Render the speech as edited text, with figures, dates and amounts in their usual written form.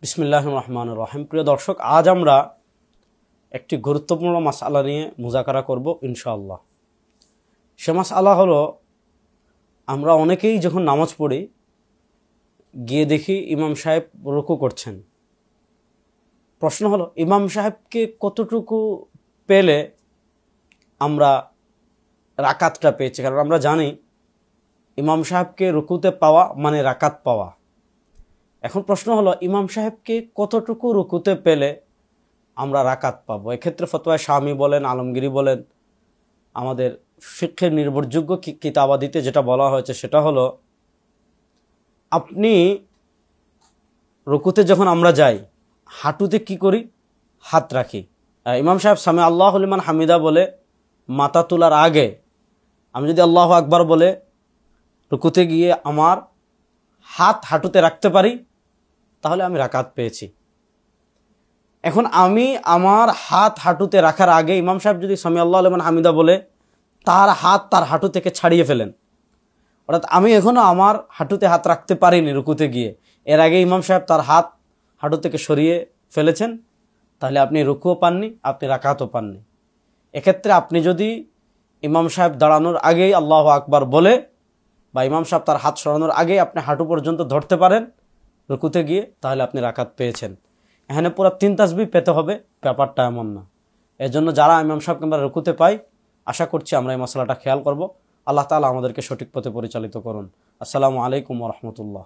বিসমিল্লাহির রহমানির রহিম। প্রিয় দর্শক, আজ আমরা একটি গুরুত্বপূর্ণ মাসআলা নিয়ে মুযাকারা করব ইনশাআল্লাহ। সে মাসআলা হলো, আমরা অনেকেই যখন নামাজ পড়ি গিয়ে দেখি ইমাম সাহেব রুকু করছেন। প্রশ্ন হলো, ইমাম সাহেবকে কতটুকু পেলে আমরা রাকাতটা পেয়েছি? কারণ আমরা জানি ইমাম সাহেবকে রুকুতে পাওয়া মানে রাকাত পাওয়া। এখন প্রশ্ন হলো, ইমাম সাহেবকে কতটুকু রুকুতে পেলে আমরা রাকাত পাবো? এক্ষেত্রে ফতোয়া শামি বলেন, আলমগিরি বলেন, আমাদের ফিকহের নির্ভরযোগ্য কিতাবাদিতে যেটা বলা হয়েছে সেটা হলো, আপনি রুকুতে যখন আমরা যাই হাঁটুতে কি করি? হাত রাখি। ইমাম সাহেব সামি আল্লাহু লিমান হামিদা বলে মাথা তোলার আগে আমি যদি আল্লাহু আকবার বলে রুকুতে গিয়ে আমার হাত হাঁটুতে রাখতে পারি তাহলে আমি রাকাত পেয়েছি। এখন আমি আমার হাত হাঁটুতে রাখার আগে ইমাম সাহেব যদি সামি আল্লাহু লিমান হামিদা বলে তার হাত তার হাঁটু থেকে ছাড়িয়ে ফেলেন, অর্থাৎ আমি এখনো আমার হাঁটুতে হাত রাখতে পারিনি রুকুতে গিয়ে, এর আগে ইমাম সাহেব তার হাত হাঁটু থেকে সরিয়ে ফেলেছেন, তাহলে আপনি রুকুও পাননি, আপনি রাকাতও পাননি। এক্ষেত্রে আপনি যদি ইমাম সাহেব দাঁড়ানোর আগেই আল্লাহু আকবার বলে বা ইমাম সাহেব তার হাত সরানোর আগেই আপনি হাঁটু পর্যন্ত ধরতে পারেন রুকুতে গিয়ে, তাহলে আপনি রাকাত পেয়েছেন। এখানে পুরো 3 তাসবিহ পেতে হবে, ব্যাপারটা এমন না। এজন্য যারা ইমাম সাহেবকে আমরা রুকুতে পাই, আশা করছি আমরা এই মশলাটা খেয়াল করব। আল্লাহ তাআলা আমাদেরকে সঠিক পথে পরিচালিত করুন। আসসালামু আলাইকুম ওয়া রাহমাতুল্লাহ।